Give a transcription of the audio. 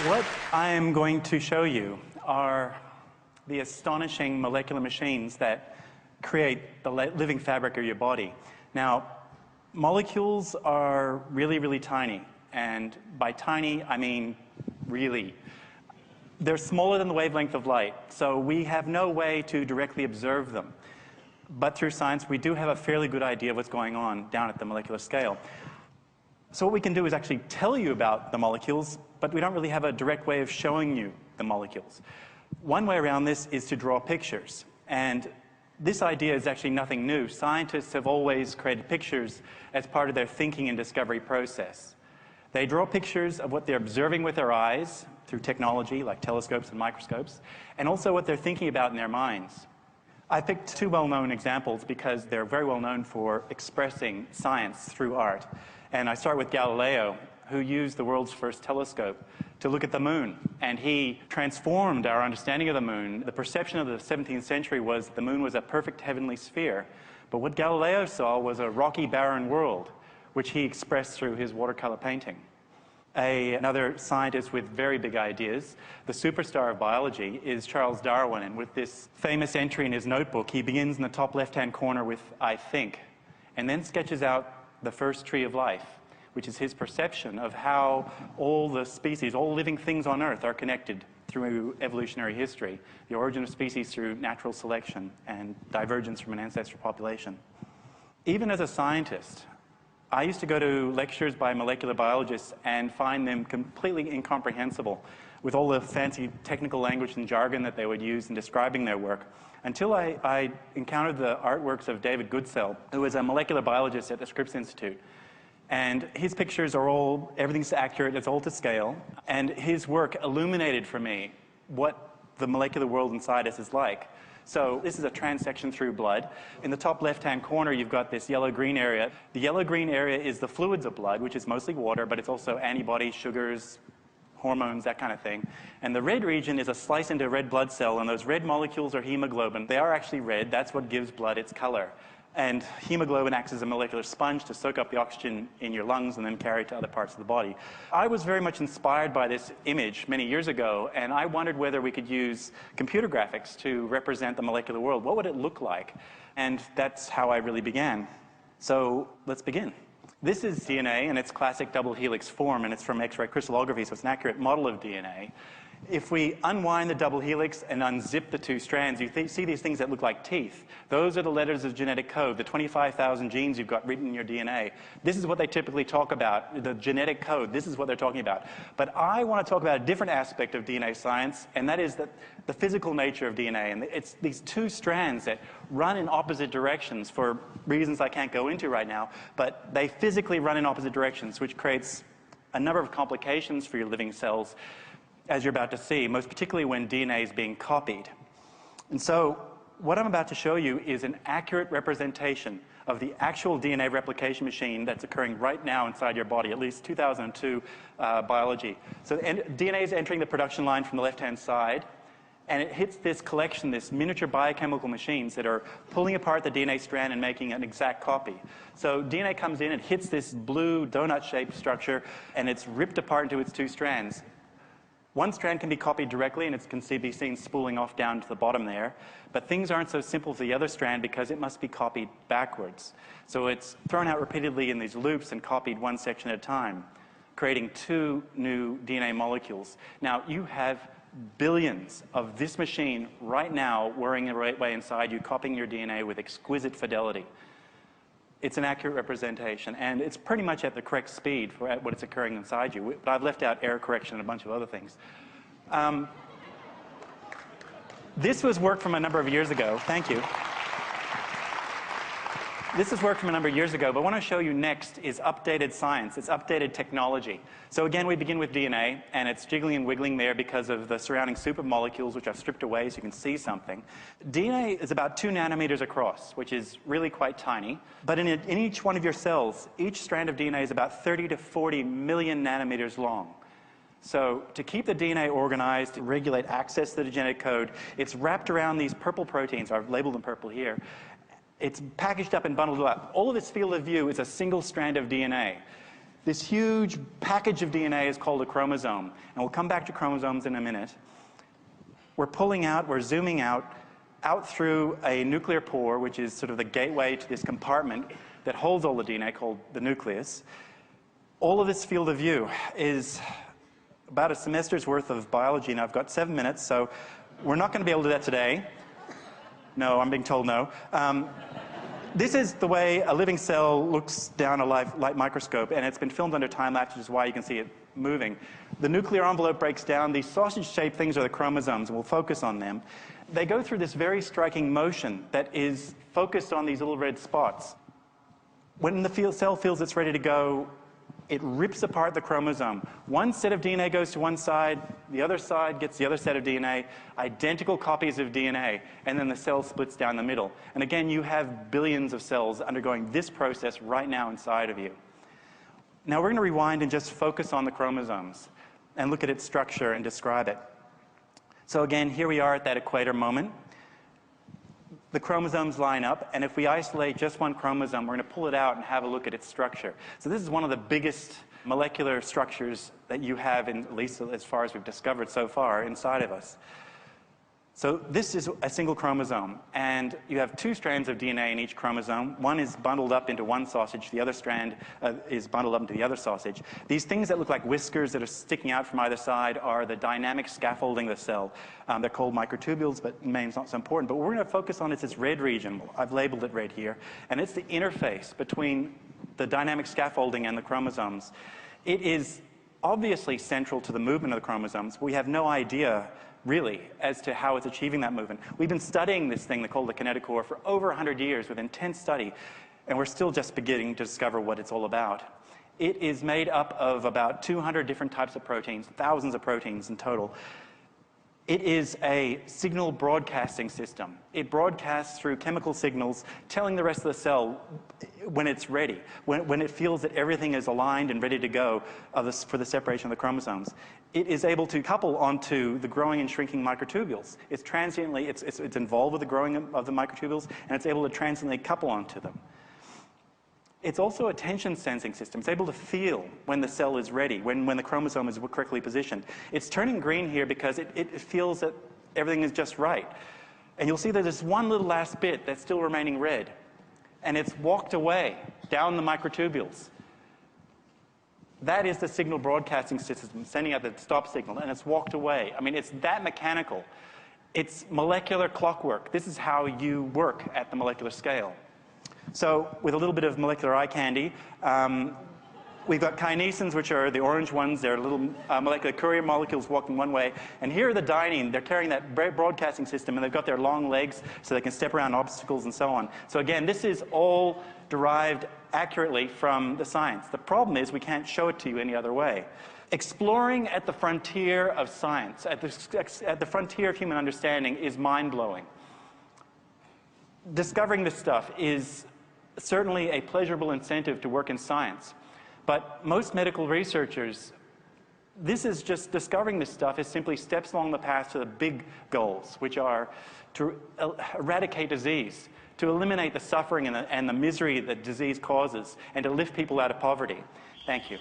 What I am going to show you are the astonishing molecular machines that create the living fabric of your body. Now, molecules are really, really tiny. And by tiny, I mean really. They're smaller than the wavelength of light, so we have no way to directly observe them. But through science, we do have a fairly good idea of what's going on down at the molecular scale. So what we can do is actually tell you about the molecules, but we don't really have a direct way of showing you the molecules. One way around this is to draw pictures. And this idea is actually nothing new. Scientists have always created pictures as part of their thinking and discovery process. They draw pictures of what they're observing with their eyes through technology like telescopes and microscopes, and also what they're thinking about in their minds. I picked two well-known examples because they're very well known for expressing science through art. And I start with Galileo, who used the world's first telescope to look at the moon. And he transformed our understanding of the moon. The perception of the 17th century was the moon was a perfect heavenly sphere. But what Galileo saw was a rocky, barren world, which he expressed through his watercolor painting. Another scientist with very big ideas, the superstar of biology, is Charles Darwin. And with this famous entry in his notebook, he begins in the top left-hand corner with, "I think," and then sketches out the first tree of life, which is his perception of how all the species, all living things on Earth are connected through evolutionary history, the origin of species through natural selection and divergence from an ancestral population. Even as a scientist, I used to go to lectures by molecular biologists and find them completely incomprehensible with all the fancy technical language and jargon that they would use in describing their work, until I encountered the artworks of David Goodsell, who was a molecular biologist at the Scripps Institute. And his pictures are all, everything's accurate, it's all to scale. And his work illuminated for me what the molecular world inside us is like. So this is a transection through blood. In the top left-hand corner, you've got this yellow-green area. The yellow-green area is the fluids of blood, which is mostly water, but it's also antibodies, sugars, hormones, that kind of thing. And the red region is a slice into a red blood cell, and those red molecules are hemoglobin. They are actually red. That's what gives blood its color. And hemoglobin acts as a molecular sponge to soak up the oxygen in your lungs and then carry it to other parts of the body. I was very much inspired by this image many years ago, and I wondered whether we could use computer graphics to represent the molecular world. What would it look like? And that's how I really began. So let's begin. This is DNA in its classic double helix form, and it's from X-ray crystallography, so it's an accurate model of DNA. If we unwind the double helix and unzip the two strands, you see these things that look like teeth. Those are the letters of genetic code, the 25,000 genes you've got written in your DNA. This is what they typically talk about, the genetic code. This is what they're talking about. But I want to talk about a different aspect of DNA science, and that is the physical nature of DNA. And it's these two strands that run in opposite directions for reasons I can't go into right now, but they physically run in opposite directions, which creates a number of complications for your living cells, as you're about to see, most particularly when DNA is being copied. And so what I'm about to show you is an accurate representation of the actual DNA replication machine that's occurring right now inside your body, at least 2002 biology. So DNA is entering the production line from the left-hand side, and it hits this collection, this miniature biochemical machines that are pulling apart the DNA strand and making an exact copy. So DNA comes in, it hits this blue donut-shaped structure, and it's ripped apart into its two strands. One strand can be copied directly, and it can be seen spooling off down to the bottom there. But things aren't so simple for the other strand because it must be copied backwards. So it's thrown out repeatedly in these loops and copied one section at a time, creating two new DNA molecules. Now, you have billions of this machine right now whirring the right way inside you, copying your DNA with exquisite fidelity. It's an accurate representation, and it's pretty much at the correct speed for what it's occurring inside you. But I've left out error correction and a bunch of other things. This was work from a number of years ago. Thank you. This is work from a number of years ago, but what I want to show you next is updated science. It's updated technology. So again, we begin with DNA, and it's jiggling and wiggling there because of the surrounding supermolecules, which I've stripped away so you can see something. DNA is about 2 nanometers across, which is really quite tiny. But in each one of your cells, each strand of DNA is about 30 to 40 million nanometers long. So to keep the DNA organized, to regulate access to the genetic code, it's wrapped around these purple proteins. I've labeled them purple here. It's packaged up and bundled up. All of its field of view is a single strand of DNA. This huge package of DNA is called a chromosome. And we'll come back to chromosomes in a minute. We're pulling out, we're zooming out through a nuclear pore, which is sort of the gateway to this compartment that holds all the DNA called the nucleus. All of this field of view is about a semester's worth of biology, and I've got 7 minutes, so we're not going to be able to do that today. No, I'm being told no. This is the way a living cell looks down a light microscope, and it's been filmed under time-lapse, which is why you can see it moving. The nuclear envelope breaks down. These sausage-shaped things are the chromosomes, and we'll focus on them. They go through this very striking motion that is focused on these little red spots. When the cell feels it's ready to go, it rips apart the chromosome. One set of DNA goes to one side, the other side gets the other set of DNA, identical copies of DNA, and then the cell splits down the middle. And again, you have billions of cells undergoing this process right now inside of you. Now we're going to rewind and just focus on the chromosomes and look at its structure and describe it. So again, here we are at that equator moment. The chromosomes line up, and if we isolate just one chromosome, we're going to pull it out and have a look at its structure. So this is one of the biggest molecular structures that you have, at least as far as we've discovered so far, inside of us. So this is a single chromosome, and you have 2 strands of DNA in each chromosome. One is bundled up into one sausage, the other strand is bundled up into the other sausage. These things that look like whiskers that are sticking out from either side are the dynamic scaffolding of the cell. They're called microtubules, but the name's not so important. But what we're going to focus on is this red region. I've labeled it red here, and it's the interface between the dynamic scaffolding and the chromosomes. It is obviously central to the movement of the chromosomes. We have no idea really, as to how it's achieving that movement. We've been studying this thing called the kinetochore for over 100 years with intense study, and we're still just beginning to discover what it's all about. It is made up of about 200 different types of proteins, thousands of proteins in total. It is a signal broadcasting system. It broadcasts through chemical signals, telling the rest of the cell when it's ready, when it feels that everything is aligned and ready to go for the separation of the chromosomes. It is able to couple onto the growing and shrinking microtubules. It's transiently, it's involved with the growing of the microtubules, and it's able to transiently couple onto them. It's also a tension sensing system. It's able to feel when the cell is ready, when the chromosome is correctly positioned. It's turning green here because it feels that everything is just right. And you'll see that there's one little last bit that's still remaining red. And it's walked away down the microtubules. That is the signal broadcasting system sending out the stop signal, and it's walked away. I mean, it's that mechanical. It's molecular clockwork. This is how you work at the molecular scale. So with a little bit of molecular eye candy, we've got kinesins, which are the orange ones. They're little molecular courier molecules walking one way. And here are the dynein. They're carrying that broadcasting system, and they've got their long legs so they can step around obstacles and so on. So again, this is all derived accurately from the science. The problem is we can't show it to you any other way. Exploring at the frontier of science, at the frontier of human understanding, is mind-blowing. Discovering this stuff is certainly a pleasurable incentive to work in science. But most medical researchers, this is just discovering this stuff is simply steps along the path to the big goals, which are to eradicate disease, to eliminate the suffering and the misery that disease causes, and to lift people out of poverty. Thank you.